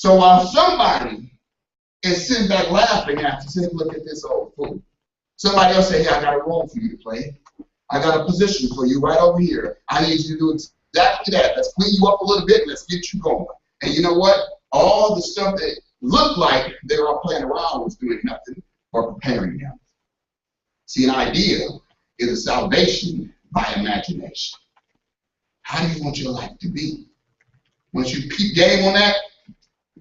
So while somebody is sitting back laughing after saying, look at this old fool, somebody else say, hey, I got a role for you to play. I got a position for you right over here. I need you to do exactly that. Let's clean you up a little bit and let's get you going. And you know what? All the stuff that looked like they were all playing around was doing nothing or preparing them. See, an idea is a salvation by imagination. How do you want your life to be? Once you keep game on that,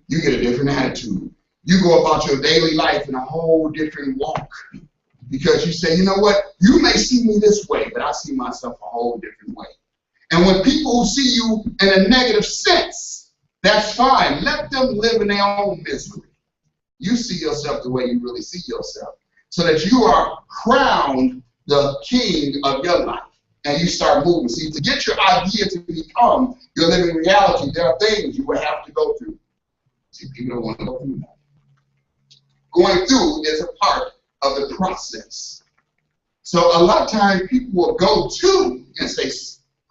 you get a different attitude. You go about your daily life in a whole different walk. Because you say, you know what? You may see me this way, but I see myself a whole different way. And when people see you in a negative sense, that's fine. Let them live in their own misery. You see yourself the way you really see yourself, so that you are crowned the king of your life. And you start moving. See, to get your idea to become your living reality, there are things you will have to go through. See, people don't want to go through that. Going through is a part of the process. So a lot of times people will go to and say,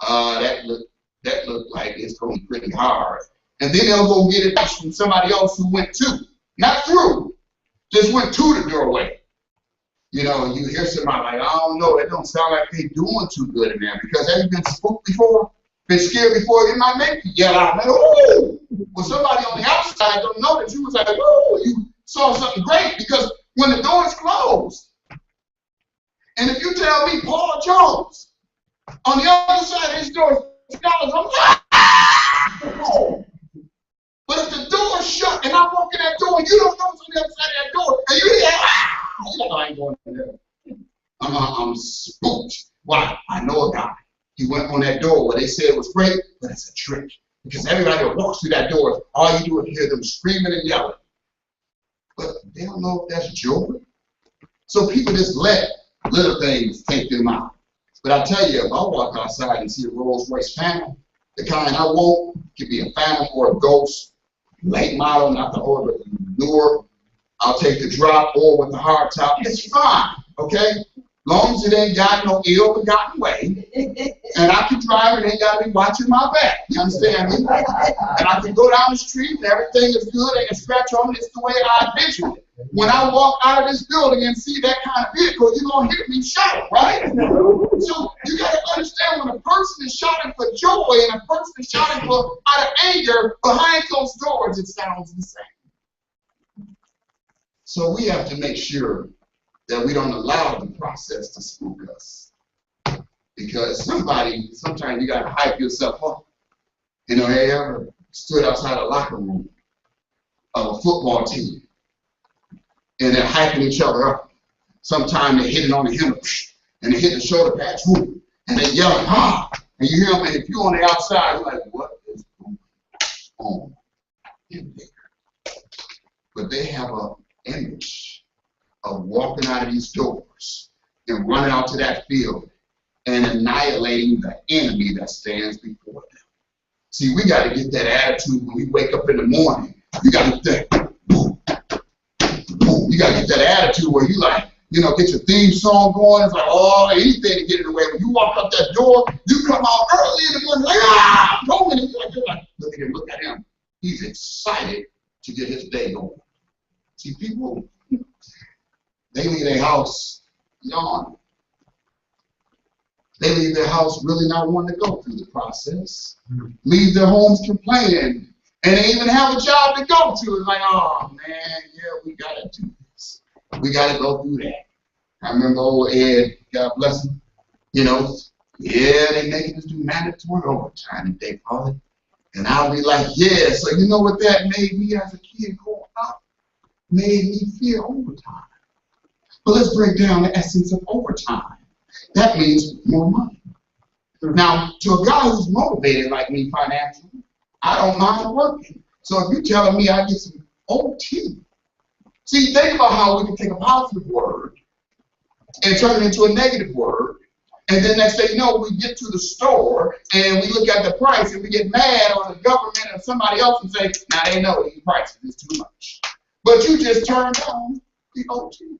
that look like it's going to be pretty hard. And then they'll go get it from somebody else who went to. Not through. Just went to the doorway. You know, and you hear somebody like, I don't know, it don't sound like they're doing too good in there. Because have you been spooked before? Been scared before? It might make you yell out, like, oh! Well, somebody on the outside don't know that you was like, oh, you saw something great. Because when the door is closed, and if you tell me Paul Jones, on the other side of his door is $2, I'm like, oh. But if the door is shut and I walk in that door and you don't know what's on the other side of that door, and you hear, you know I ain't going in there. I'm spooked. Why? I know a guy. He went on that door where they said it was great, but it's a trick. Because everybody that walks through that door, all you do is hear them screaming and yelling. But they don't know if that's joy. So people just let little things take them out. But I tell you, if I walk outside and see a Rolls Royce Phantom, the kind I want, could be a Phantom or a Ghost, late model, not the old, but the newer. I'll take the drop or with the hard top. It's fine, okay? Long as it ain't got no ill-begotten way, and I can drive and ain't got to be watching my back. You understand me? And I can go down the street and everything is good, ain't a scratch on it. It's the way I envision it. When I walk out of this building and see that kind of vehicle, you're going to hear me shout, right? So you got to understand, when a person is shouting for joy and a person is shouting for out of anger, behind closed doors, it sounds the same. So we have to make sure that we don't allow the process to spook us. Because sometimes you got to hype yourself up. You know, have you ever stood outside a locker room of a football team and they're hyping each other up? Sometimes they're hitting on the helmet and they hit the shoulder pads, and they're yelling, ah! And you hear them, and if you're on the outside, you're like, what is going on in there? But they have an image of walking out of these doors and running out to that field and annihilating the enemy that stands before them. See, we got to get that attitude when we wake up in the morning. You got to think, boom, boom. You got to get that attitude where you like, you know, get your theme song going. It's like, oh, anything to get in the way. When you walk up that door, you come out early in the morning, like, ah, going. And you're like, look at him. He's excited to get his day going. See, people, they leave their house yawn. They leave their house really not wanting to go through the process. Leave their homes complaining. And they even have a job to go to. It's like, oh, man, yeah, we got to do this. We got to go through that. I remember old Ed, God bless him, you know, yeah, they making us do mandatory overtime, if they call it. And I'll be like, yeah, so you know what that made me as a kid growing up? Made me fear overtime. But let's break down the essence of overtime. That means more money. Now, to a guy who's motivated like me financially, I don't mind working. So if you're telling me I get some OT, see, think about how we can take a positive word and turn it into a negative word. And then next thing you know, we get to the store and we look at the price and we get mad on the government or somebody else and say, now they know these prices is too much. But you just turned down the OT.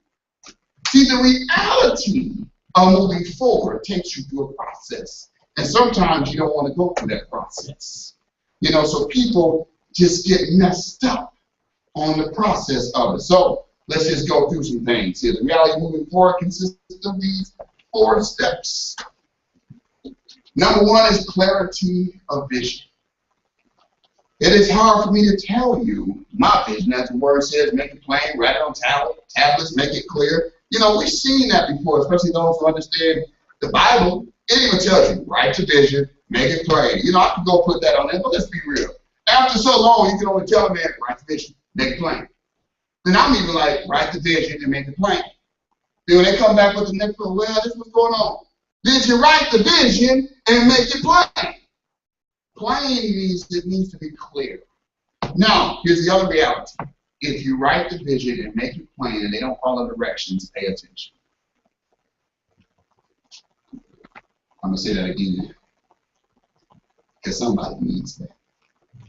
See, the reality of moving forward takes you through a process. And sometimes you don't want to go through that process. You know, so people just get messed up on the process of it. So let's just go through some things here. The reality moving forward consists of these 4 steps. Number 1 is clarity of vision. It is hard for me to tell you my vision, as the word says, make it plain, write it on tablets, make it clear. You know, we've seen that before, especially those who understand the Bible. It even tells you, write your vision, make it plain. You know, I could go put that on there, but let's be real. After so long, you can only tell a man, write the vision, make it plain. Then I'm even like, write the vision and make it plain. Then when they come back with the next one, well, this is what's going on. Did you write the vision and make it plain? Plain means it needs to be clear. Now, here's the other reality. If you write the vision and make it plain and they don't follow directions, pay attention. I'm going to say that again, because somebody needs that.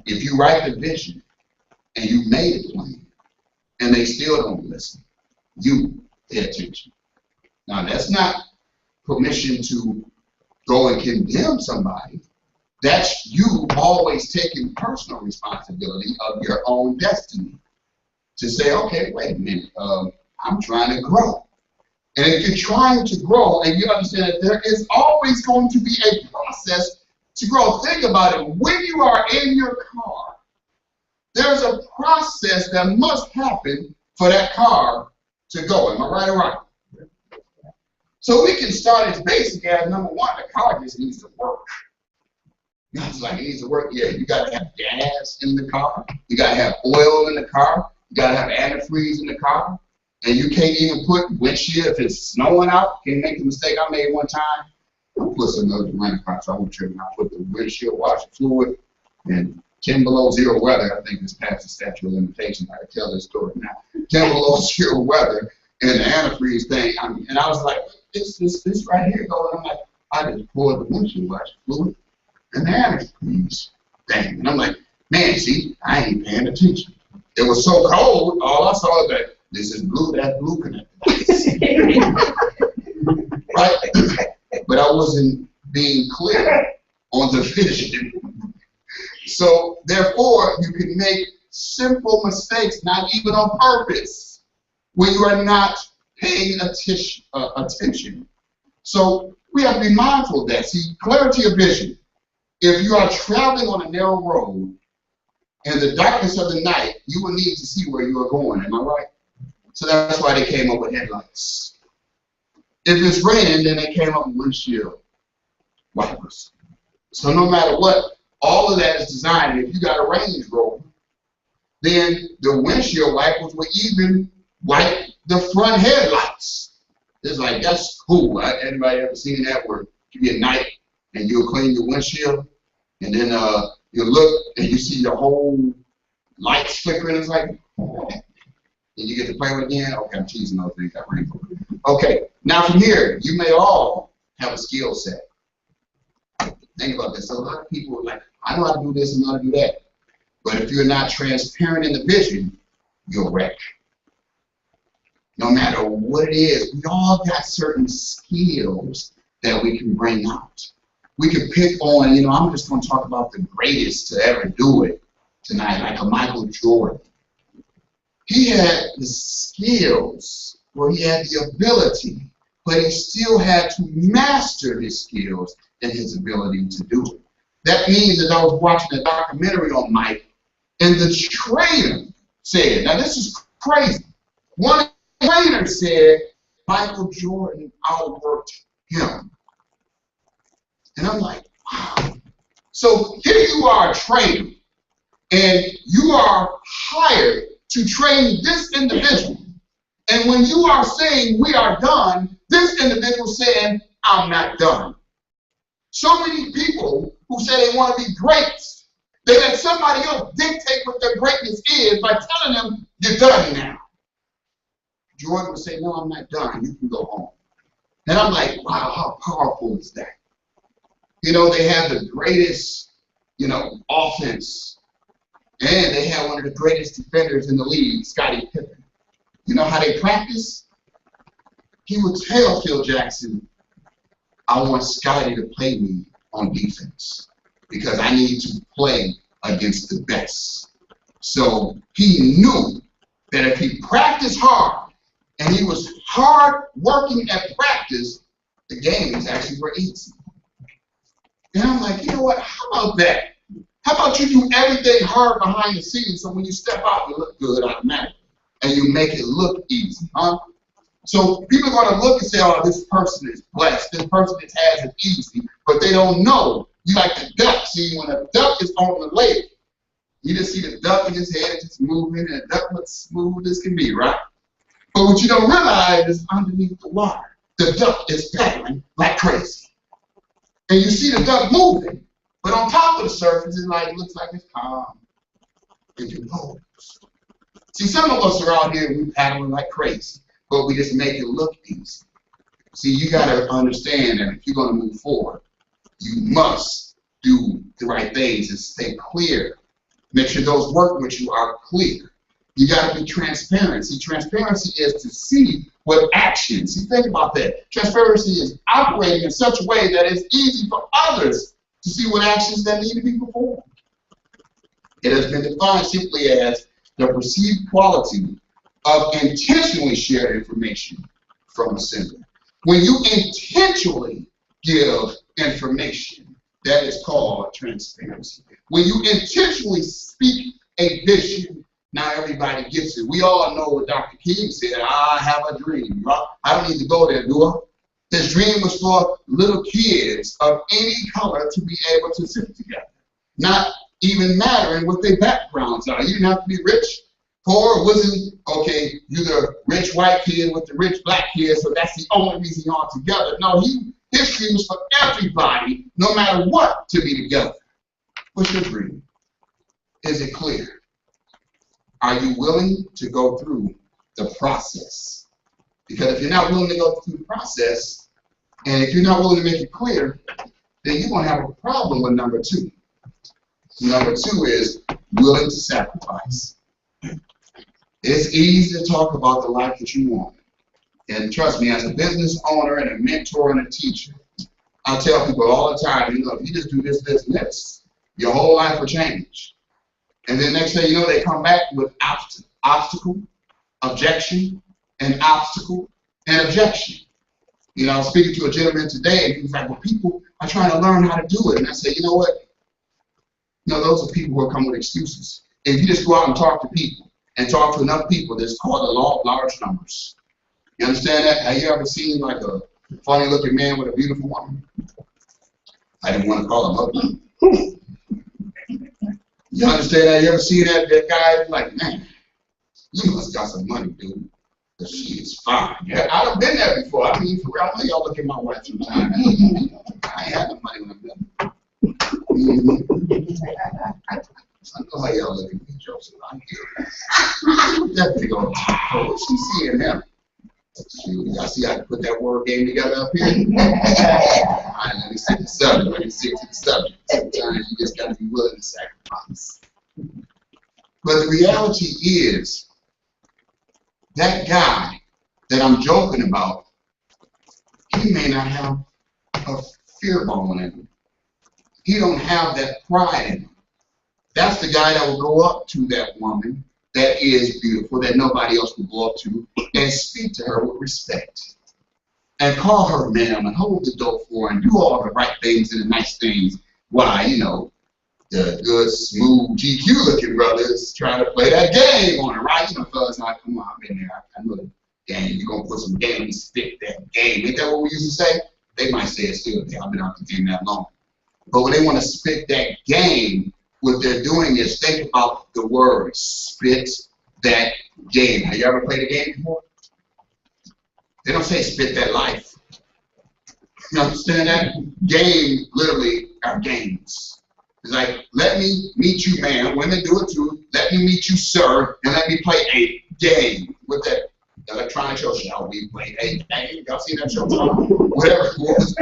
If you write the vision and you made it plain and they still don't listen, you pay attention. Now, that's not permission to go and condemn somebody. That's you always taking personal responsibility of your own destiny. To say, okay, wait a minute, I'm trying to grow. And if you're trying to grow and you understand that there is always going to be a process to grow, think about it. When you are in your car, there's a process that must happen for that car to go. Am I right or right? So we can start as basic as number 1, the car just needs to work. It's like it needs to work. Yeah, you got to have gas in the car. You got to have oil in the car. You got to have antifreeze in the car. And you can't even put windshield if it's snowing out. You can make the mistake I made one time. I put some other rain pots. I won't trip. I put the windshield washer fluid and 10 below 0 weather. I think it's past the statute of limitations. I can tell this story now. 10 below 0 weather and the antifreeze thing. And I was like, this right here going. I'm like, I just poured the windshield washer fluid and the antifreeze thing. And I'm like, man, see, I ain't paying attention. It was so cold, all I saw was that this is blue, that's blue connected. Right? But I wasn't being clear on the vision. So, therefore, you can make simple mistakes, not even on purpose, when you are not paying attention. So, we have to be mindful of that. See, clarity of vision. If you are traveling on a narrow road, in the darkness of the night, you will need to see where you are going. Am I right? So that's why they came up with headlights. If it's raining, then they came up with windshield wipers. So no matter what, all of that is designed. If you got a Range Rover, then the windshield wipers will even wipe the front headlights. It's like, that's cool. Anybody ever seen that where you get night and you'll clean your windshield and then you look and you see your whole lights flickering. It's like, and you get to play with it again. Okay, I'm teasing those things. Got rainbow. Okay, now from here, you may all have a skill set. Think about this. So a lot of people are like, I know how to do this and how to do that. But if you're not transparent in the vision, you'll wreck. No matter what it is, we all got certain skills that we can bring out. We can pick on, you know, I'm just going to talk about the greatest to ever do it tonight, like a Michael Jordan. He had the skills, where he had the ability, but he still had to master his skills and his ability to do it. That means that I was watching a documentary on Mike, and the trainer said, now this is crazy, one trainer said Michael Jordan outworked him. And I'm like, wow. So here you are, a trainer, and you are hired to train this individual. And when you are saying we are done, this individual saying I'm not done. So many people who say they want to be great, they let somebody else dictate what their greatness is by telling them you're done now. Jordan would say, no, I'm not done. You can go home. And I'm like, wow, how powerful is that? You know, they have the greatest, you know, offense. And they have one of the greatest defenders in the league, Scottie Pippen. You know how they practice? He would tell Phil Jackson, I want Scottie to play me on defense because I need to play against the best. So he knew that if he practiced hard, and he was hard working at practice, the games actually were easy. And I'm like, you know what, how about that? How about you do everything hard behind the scenes so when you step out, you look good automatically, and you make it look easy, huh? So people are going to look and say, oh, this person is blessed, this person has it easy, but they don't know. You like the duck. See, when a duck is on the lake, you just see the duck in his head just moving, and the duck looks smooth as can be, right? But what you don't realize is underneath the water, the duck is paddling like crazy. And you see the duck moving, but on top of the surface, it looks like it's calm and composed. See, some of us are out here and we paddling like crazy, but we just make it look easy. See, you got to understand that if you're going to move forward, you must do the right things and stay clear. Make sure those working with you are clear. You got to be transparent. See, transparency is to see what actions. See, think about that. Transparency is operating in such a way that it's easy for others to see what actions that need to be performed. It has been defined simply as the perceived quality of intentionally shared information from a sender. When you intentionally give information, that is called transparency. When you intentionally speak a vision, now everybody gets it. We all know what Dr. King said, I have a dream. I don't need to go there, do I? His dream was for little kids of any color to be able to sit together, not even mattering what their backgrounds are. You didn't have to be rich, poor, wasn't, okay, you're the rich white kid with the rich black kid, so that's the only reason you're all together. No, his dream was for everybody, no matter what, to be together. What's your dream? Is it clear? Are you willing to go through the process? Because if you're not willing to go through the process, and if you're not willing to make it clear, then you're going to have a problem with number two. Number two is willing to sacrifice. It's easy to talk about the life that you want. And trust me, as a business owner and a mentor and a teacher, I tell people all the time, you know, if you just do this, this, and this, your whole life will change. And then next thing you know, they come back with obstacle, objection, and obstacle, and objection. You know, I was speaking to a gentleman today, and he was like, well, people are trying to learn how to do it. And I said, you know what? You know, those are people who come with excuses. If you just go out and talk to people, and talk to enough people, that's called the law of large numbers. You understand that? Have you ever seen like a funny looking man with a beautiful woman? I didn't want to call him ugly. You understand that? You ever seen that guy like, man, you must got some money, dude. Because she is fine. Yeah, I've been there before. I mean, for real, I know y'all look at my wife sometimes. I ain't had no money when I'm done. I know how y'all look at me, Joseph. I'm here. Definitely going to what's she seeing him? Y'all see how I put that word game together up here? All right, let me stick to the subject. Let me stick to the subject. Sometimes you just got to be willing to sacrifice. But the reality is, that guy that I'm joking about, he may not have a fear bone in him. He don't have that pride in him. That's the guy that will go up to that woman that is beautiful, that nobody else will go up to, and speak to her with respect. And call her ma'am, and hold the door for her, and do all the right things and the nice things. Why, you know, the good, smooth, GQ-looking brothers trying to play that game on her, right? You know, fellas, like, come on, I've been there. I know the game. You're going to put some game and stick that game. Ain't that what we used to say? They might say it still there. I've been out the game that long. But when they want to spit that game, what they're doing is think about the word, spit that game. Have you ever played a game before? They don't say spit that life. You understand that? Game literally are games. It's like, let me meet you, ma'am. Women do it too. Let me meet you, sir, and let me play a game with that electronic show. Shall we play a game? Y'all see that show? Whatever it was.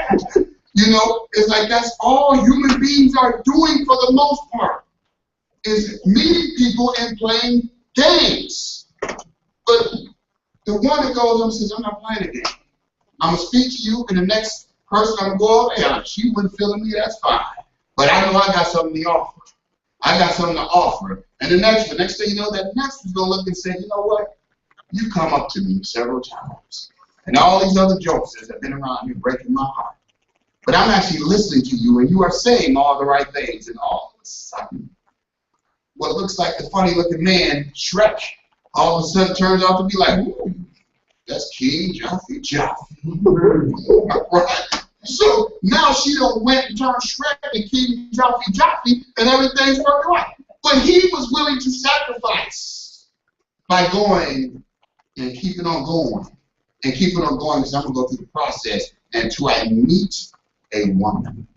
You know, it's like that's all human beings are doing for the most part, is meeting people and playing games. But the one that goes up and says, I'm not playing a game. I'm going to speak to you, and the next person I'm going to go over, hey, she wasn't feeling me, that's fine. But I know I got something to offer. I got something to offer. And the next thing you know, that next one's going to look and say, you know what? You come up to me several times. And all these other jokesters have been around you breaking my heart. But I'm actually listening to you, and you are saying all the right things. And all of a sudden, what looks like the funny-looking man, Shrek, all of a sudden turns out to be like, ooh, that's King Jaffe Jaffe. Right? So now she done went and turned Shrek and King Jaffe Jaffe, and everything's working right. But he was willing to sacrifice by going and keeping on going. And keeping on going, because I'm going to go through the process until I meet a woman.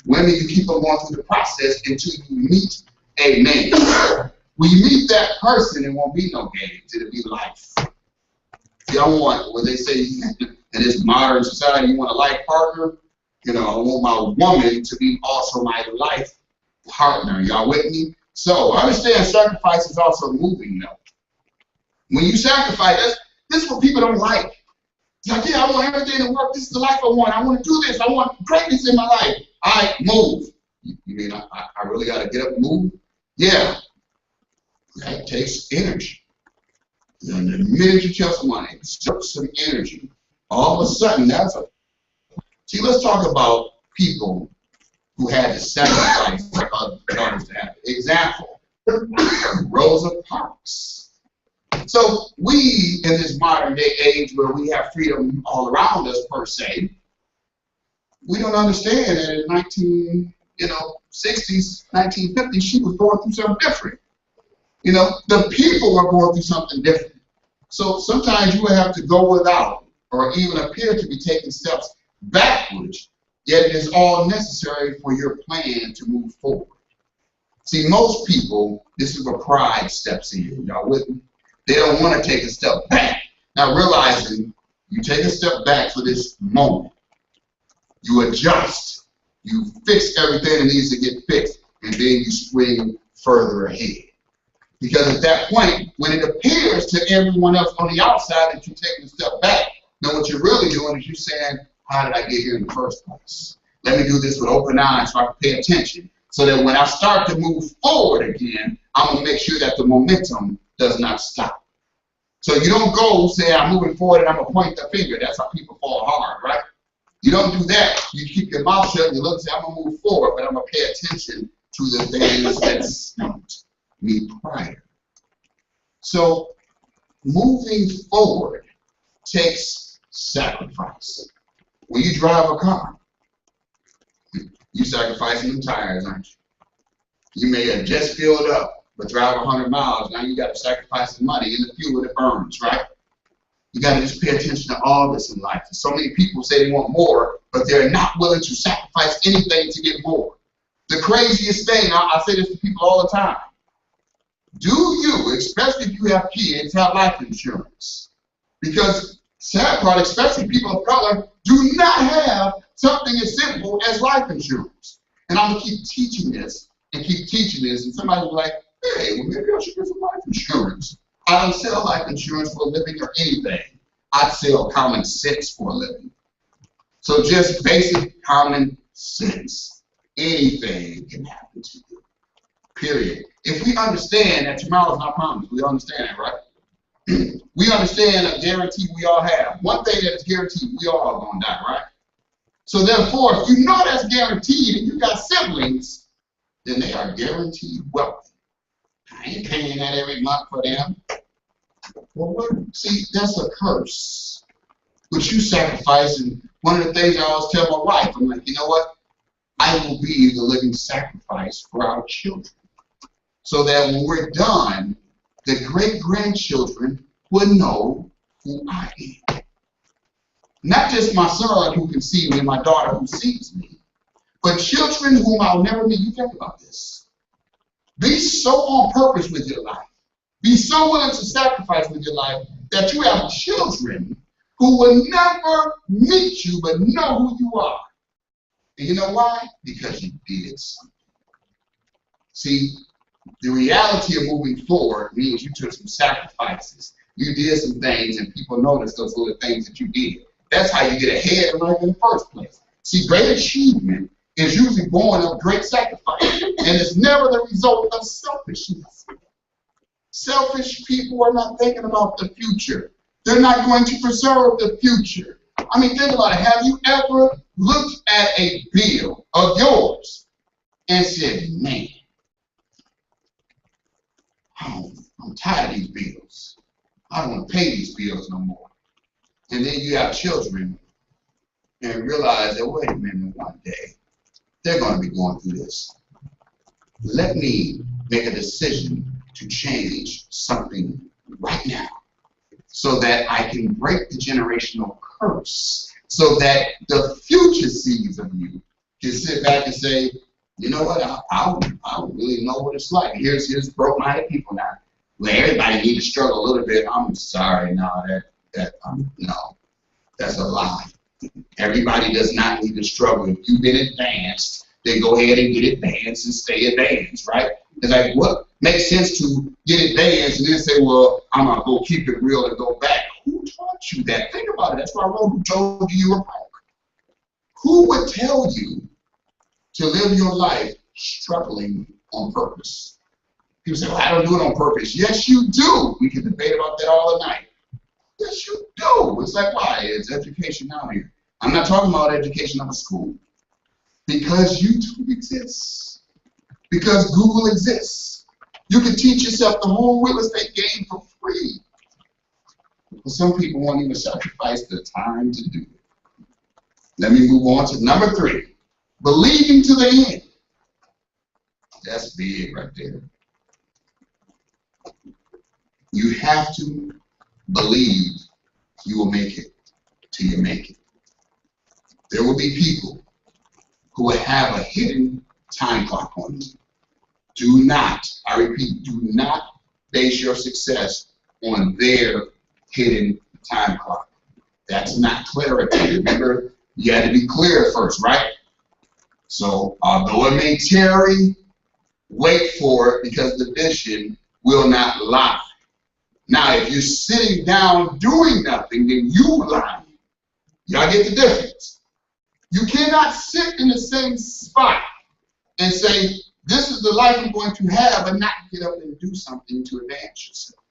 Women, you keep on going through the process until you meet a man. When you meet that person, it won't be no games. It'll be life. Y'all want, what they say in this modern society, you want a life partner? You know, I want my woman to be also my life partner. Y'all with me? So, understand sacrifice is also moving, though. When you sacrifice, this is what people don't like. It's like, yeah, I want everything to work. This is the life I want. I want to do this. I want greatness in my life. I move. You mean I really got to get up and move? Yeah. That takes energy. And the minute you tell someone it exerts some energy, all of a sudden that's a. See, let's talk about people who had to sacrifice for others to have. Example, Rosa Parks. So we, in this modern day age where we have freedom all around us per se, we don't understand that in 1960s, 1950s, she was going through something different. You know, the people are going through something different. So sometimes you will have to go without or even appear to be taking steps backwards, yet it is all necessary for your plan to move forward. See, most people, this is where pride steps in. Y'all with me? They don't want to take a step back. Now realizing you take a step back for this moment. You adjust. You fix everything that needs to get fixed. And then you swing further ahead. Because at that point, when it appears to everyone else on the outside that you're taking a step back, then what you're really doing is you're saying, how did I get here in the first place? Let me do this with open eyes so I can pay attention. So that when I start to move forward again, I'm going to make sure that the momentum does not stop. So you don't go say, I'm moving forward and I'm going to point the finger. That's how people fall hard, right? You don't do that. You keep your mouth shut and you look and say, I'm going to move forward, but I'm going to pay attention to the things that stumped me prior. So moving forward takes sacrifice. When you drive a car, you're sacrificing the tires, aren't you? You may have just filled up, but drive 100 miles. Now you got to sacrifice the money and the fuel that burns, right? You got to just pay attention to all this in life. So many people say they want more, but they're not willing to sacrifice anything to get more. The craziest thing, I say this to people all the time. Do you, especially if you have kids, have life insurance? Because sad part, especially people of color, do not have something as simple as life insurance. And I'm going to keep teaching this and keep teaching this, and somebody will be like, hey, well, maybe I should get some life insurance. I don't sell life insurance for a living or anything. I sell common sense for a living. So just basic common sense. Anything can happen to you. Period. If we understand that tomorrow's not promised, we understand that, right? We understand a guarantee we all have. One thing that is guaranteed, we all are going to die, right? So therefore, if you know that's guaranteed and you got siblings, then they are guaranteed wealth. I ain't paying that every month for them. Well, see, that's a curse. Which you sacrifice, and one of the things I always tell my wife, I'm like, you know what? I will be the living sacrifice for our children. So that when we're done, the great-grandchildren will know who I am. Not just my son who can see me and my daughter who sees me, but children whom I'll never meet. You think about this. Be so on purpose with your life. Be so willing to sacrifice with your life that you have children who will never meet you but know who you are. And you know why? Because you did something. See, the reality of moving forward means you took some sacrifices. You did some things and people noticed those little things that you did. That's how you get ahead in life in the first place. See, great achievement is usually born of great sacrifice, and it's never the result of selfishness. Selfish people are not thinking about the future. They're not going to preserve the future. I mean, think about it. Have you ever looked at a bill of yours and said, man, I'm tired of these bills. I don't want to pay these bills no more. And then you have children and realize that, wait a minute, one day they're going to be going through this. Let me make a decision to change something right now so that I can break the generational curse, so that the future seeds of you can sit back and say, you know what, I don't really know what it's like. Here's broke-minded people now. Well, everybody needs to struggle a little bit. I'm sorry, no, no, that's a lie. Everybody does not need to struggle. If you've been advanced, then go ahead and get advanced and stay advanced, right? It's like, what makes sense to get advanced and then say, well, I'm going to go keep it real and go back? Who taught you that? Think about it. That's why I wrote, who told you you were broke? Who would tell you to live your life struggling on purpose? People say, well, I don't do it on purpose. Yes, you do. We can debate about that all the night. Yes, you do. It's like, why? It's education out here. I'm not talking about education out of school. Because YouTube exists. Because Google exists. You can teach yourself the whole real estate game for free. But some people won't even sacrifice the time to do it. Let me move on to number 3. Believing to the end. That's big right there. You have to believe you will make it till you make it. There will be people who will have a hidden time clock on you. Do not, I repeat, do not base your success on their hidden time clock. That's not clarity. Remember, you had to be clear first, right? So, although it may tarry, wait for it, because the vision will not lie. Now, if you're sitting down doing nothing, then you lying. Y'all get the difference? You cannot sit in the same spot and say, this is the life I'm going to have, and not get up and do something to advance yourself.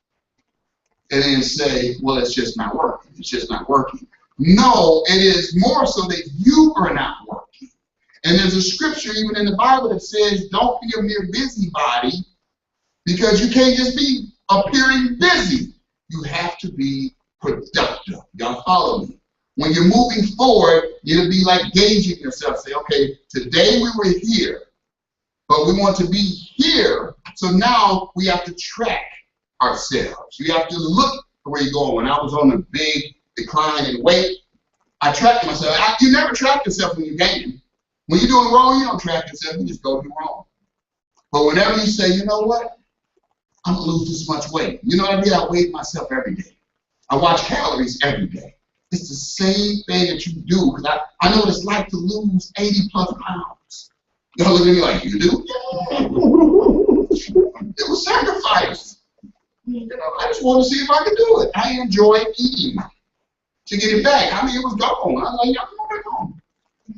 And then say, well, it's just not working. It's just not working. No, it is more so that you are not working. And there's a scripture even in the Bible that says, don't be a mere busybody, because you can't just be appearing busy. You have to be productive. Y'all follow me? When you're moving forward, you'll be like gauging yourself. Say, okay, today we were here, but we want to be here. So now we have to track ourselves. You have to look at where you're going. When I was on a big decline in weight, I tracked myself. You never track yourself when you're gaining. When you're doing wrong, you don't track yourself. You just go do wrong. But whenever you say, you know what? I'm going to lose this much weight. You know what I mean? I weigh myself every day. I watch calories every day. It's the same thing that you do, because I know what it's like to lose 80+ pounds. Y'all look at me like, you do? Yeah. It was sacrifice. You know, I just want to see if I could do it. I enjoy eating to get it back. I mean, it was gone. I was like, yeah, I'm going home.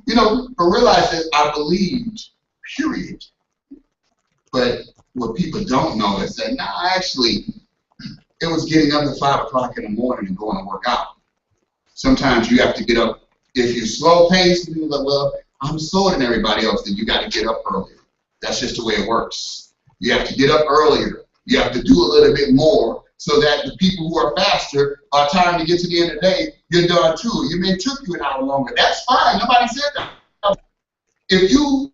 You know, but realize that I believed, period. But what people don't know is that, nah, actually, it was getting up at 5 o'clock in the morning and going to work out. Sometimes you have to get up. If you're slow paced, you're like, well, I'm slower than everybody else, then you got to get up earlier. That's just the way it works. You have to get up earlier. You have to do a little bit more so that the people who are faster, by the time you get to the end of the day, you're done too. It may took you an hour longer. That's fine. Nobody said that. If you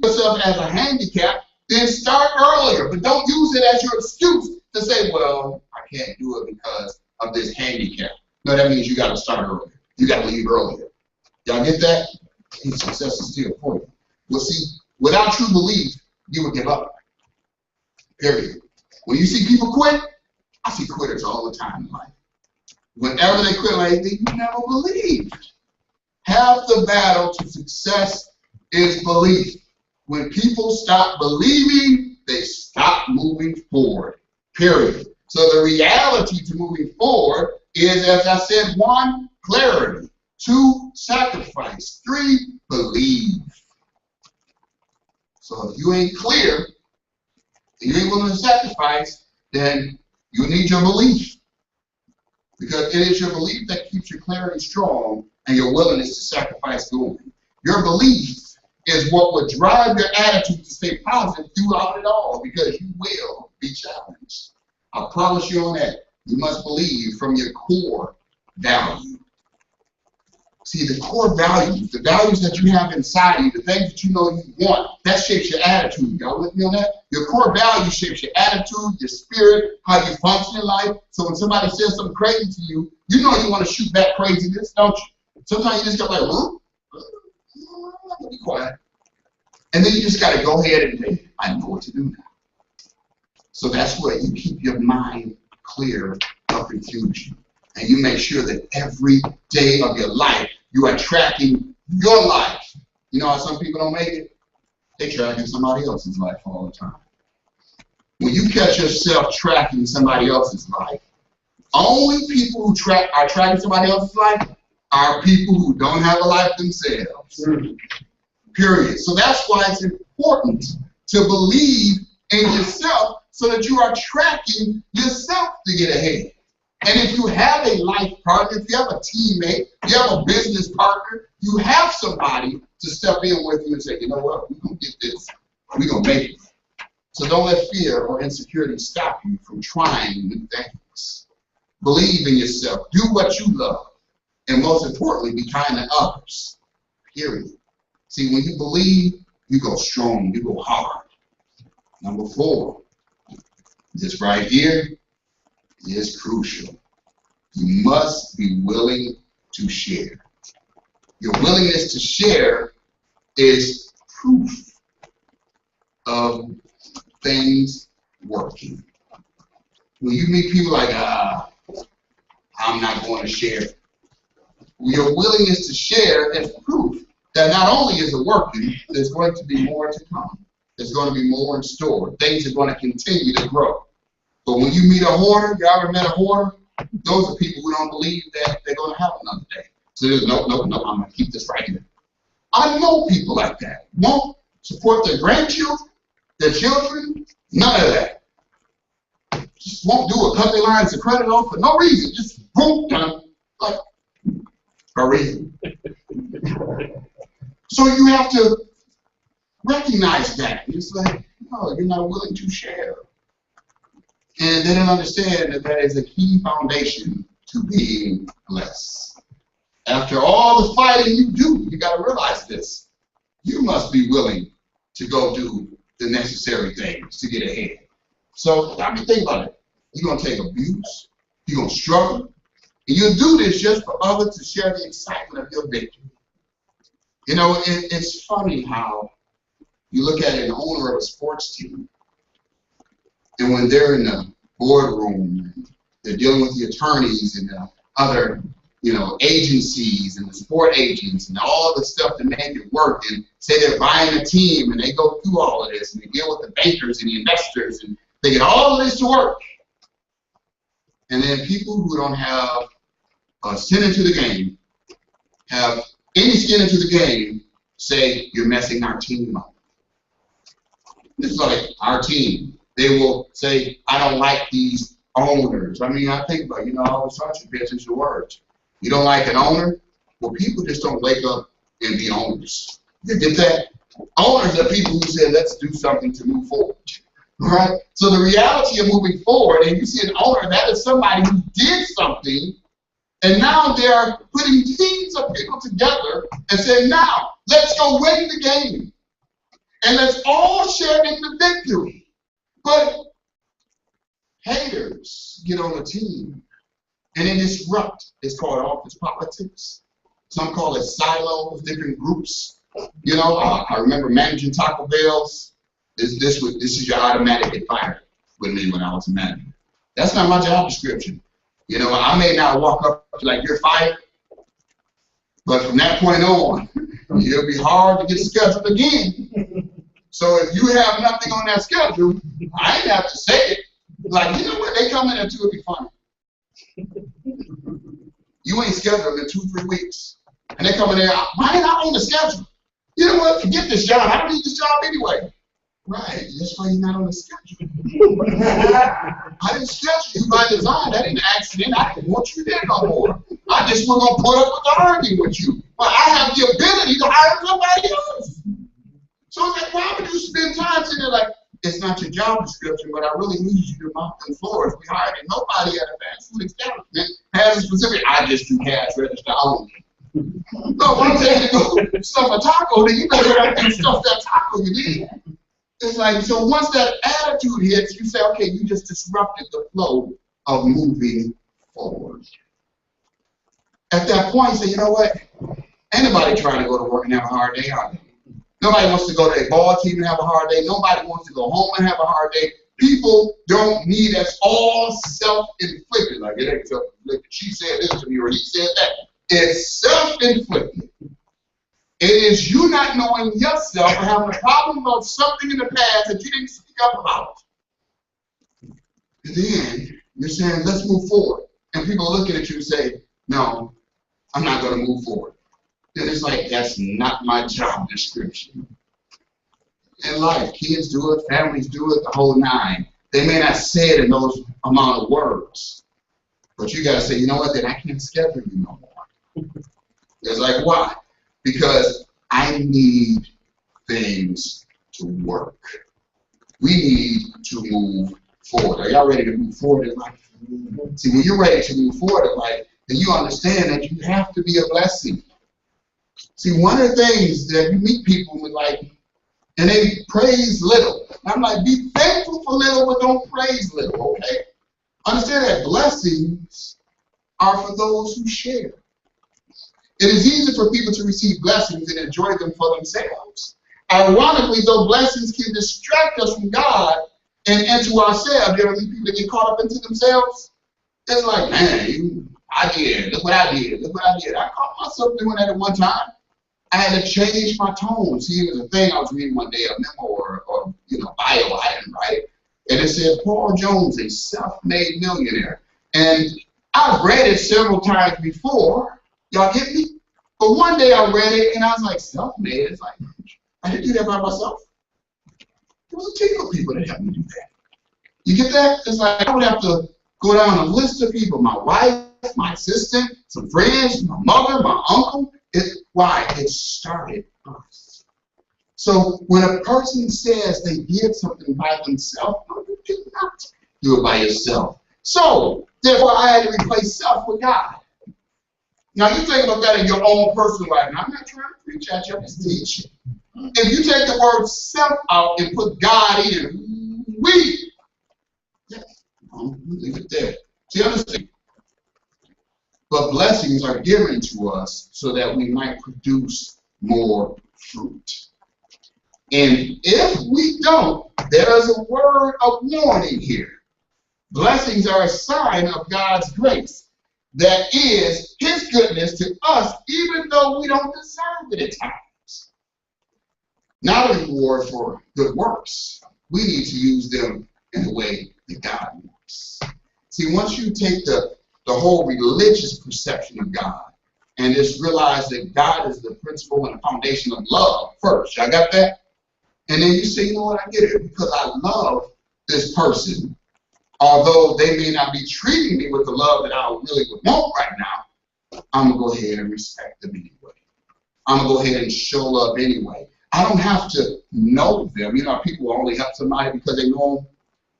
yourself as a handicap, then start earlier. But don't use it as your excuse to say, well, I can't do it because of this handicap. No, that means you got to start earlier. You got to leave earlier. Y'all get that? Success is still for you. Well, see, without true belief, you would give up. Period. When you see people quit, I see quitters all the time in life. Whenever they quit, like, they never believed. Half the battle to success is belief. When people stop believing, they stop moving forward. Period. So the reality to moving forward is, as I said, 1, clarity. 2, sacrifice. 3, believe. So if you ain't clear, and you ain't willing to sacrifice, then you need your belief. Because it is your belief that keeps your clarity strong and your willingness to sacrifice going. Your belief is what would drive your attitude to stay positive throughout it all, because you will be challenged. I promise you on that. You must believe from your core value. See, the core values, the values that you have inside you, the things that you know you want, that shapes your attitude. Y'all with me on that? Your core value shapes your attitude, your spirit, how you function in life. So when somebody says something crazy to you, you know you want to shoot back craziness, don't you? Sometimes you just got like, be quiet. And then you just got to go ahead and say, I know what to do now. So that's where you keep your mind clear of confusion. And you make sure that every day of your life, you are tracking your life. You know how some people don't make it? They're tracking somebody else's life all the time. When you catch yourself tracking somebody else's life, only people who are tracking somebody else's life are people who don't have a life themselves. Period. So that's why it's important to believe in yourself so that you are tracking yourself to get ahead. And if you have a life partner, if you have a teammate, you have a business partner, you have somebody to step in with you and say, you know what, we're going to get this. We're going to make it. So don't let fear or insecurity stop you from trying new things. Believe in yourself. Do what you love. And most importantly, be kind to others. Period. See, when you believe, you go strong, you go hard. Number 4, this right here is crucial. You must be willing to share. Your willingness to share is proof of things working. When you meet people like, I'm not going to share. Your willingness to share is proof that not only is it working, there's going to be more to come. There's going to be more in store. Things are going to continue to grow. But when you meet a hoarder, you ever met a hoarder? Those are people who don't believe that they're going to have another day. So there's no, I'm going to keep this right here. I know people like that. Won't support their grandchildren, their children, none of that. Just won't do a couple lines of credit off for no reason. Just boom, done. Like, for a reason. So you have to recognize that. It's like, no, you're not willing to share. And they don't understand that that is a key foundation to being blessed. After all the fighting you do, you got to realize this. You must be willing to go do the necessary things to get ahead. So, I mean, think about it. You're going to take abuse. You're going to struggle. And you'll do this just for others to share the excitement of your victory. You know, it's funny how you look at an owner of a sports team, and when they're in the boardroom, and they're dealing with the attorneys and the other, agencies and the sport agents and all of the stuff to make it work, and say they're buying a team, and they go through all of this, and they deal with the bankers and the investors, and they get all of this to work. And then people who don't have a skin into the game, have any skin into the game, say, you're messing our team up. This is like our team. They will say, I don't like these owners. I mean, I think about, I always try to pay attention to words. You don't like an owner? Well, people just don't wake up and be owners. You get that? Owners are people who say, let's do something to move forward. Right? So the reality of moving forward, and you see an owner, that is somebody who did something, and now they're putting teams of people together and saying, now, let's go win the game. And let's all share in the victory. But haters get on the team and they disrupt. It's called office politics. Some call it silos, different groups. I remember managing Taco Bell's. This is your automatic get fired with me when I was a manager. That's not my job description. I may not walk up like you're fired, but from that point on, it'll be hard to get scheduled again. So if you have nothing on that schedule, I ain't have to say it. Like, you know what? They come in at 2, it'll be funny. You ain't scheduled in 2-3 weeks. And they come in there, why ain't I on the schedule? You know what? Forget this job. I don't need this job anyway. Right. That's why you're not on the schedule. I didn't schedule you by design. That didn't accident. I didn't want you there no more. I just was going to put up with the arguing with you. But I have the ability to hire somebody else. So it's like, why would you spend time sitting there like, it's not your job description, but I really need you to mop them floors. We hired it. Nobody at a fast food establishment has a specific, I just do cash register only. No, one day to go stuff a taco, then you better go out and stuff that taco you need. It's like, so once that attitude hits, you say, okay, you just disrupted the flow of moving forward. At that point, you say, you know what? Anybody trying to go to work and have a hard day, are they? Nobody wants to go to a ball team and have a hard day. Nobody wants to go home and have a hard day. People don't need us all self-inflicted. Like, it ain't self-inflicted. She said this to me or he said that. It's self-inflicted. It is you not knowing yourself or having a problem about something in the past that you didn't speak up about. And then you're saying, let's move forward. And people are looking at you and say, no, I'm not going to move forward. Then it's like, that's not my job description. In life, kids do it, families do it, the whole nine. They may not say it in those amount of words. But you got to say, you know what, then I can't schedule you no more. It's like, why? Because I need things to work. We need to move forward. Are y'all ready to move forward in life? See, when you're ready to move forward in life, then you understand that you have to be a blessing. See, one of the things that you meet people with, like, and they praise little. I'm like, be thankful for little, but don't praise little, okay? Understand that blessings are for those who share. It is easy for people to receive blessings and enjoy them for themselves. Ironically, though, blessings can distract us from God and into ourselves. You ever meet people that get caught up into themselves? It's like, man, I did. Look what I did. Look what I did. I caught myself doing that at one time. I had to change my tone. See, it was a thing I was reading one day, a memo or bio. I didn't write it. And it said, Paul Jones, a self-made millionaire. And I've read it several times before. Y'all get me? But one day I read it and I was like, self-made? It's like, I didn't do that by myself. There was a team of people that helped me do that. You get that? It's like I would have to go down a list of people, my wife, my assistant, some friends, my mother, my uncle. Why? It started us. So when a person says they did something by themselves, no, you did not do it by yourself. So, therefore, I had to replace self with God. Now, you think about that in your own personal life. Now, I'm not trying to preach at you, I'm just teaching. If you take the word self out and put God in, leave it there. See, understand? But blessings are given to us so that we might produce more fruit. And if we don't, there is a word of warning here. Blessings are a sign of God's grace. That is His goodness to us, even though we don't deserve it at times. Not a reward for good works. We need to use them in the way that God wants. See, once you take the whole religious perception of God and just realize that God is the principle and the foundation of love first. Y'all got that? And then you say, you know what, I get it. Because I love this person, although they may not be treating me with the love that I really would want right now, I'm going to go ahead and respect them anyway. I'm going to go ahead and show love anyway. I don't have to know them. You know, people only help somebody because they know them.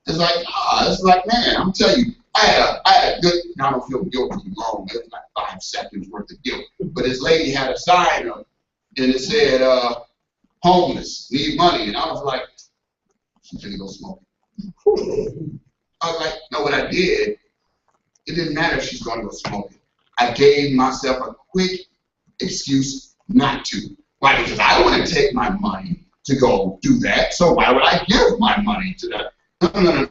It's like, man, I'm telling you, I had a good, I don't feel guilty long, it was like 5 seconds worth of guilt. But this lady had a sign up, and it said, homeless, need money. And I was like, she's going to go smoking. I was like, no, what I did, it didn't matter if she's going to go smoking. I gave myself a quick excuse not to. Why? Because I wouldn't take my money to go do that. So why would I give my money to that? No.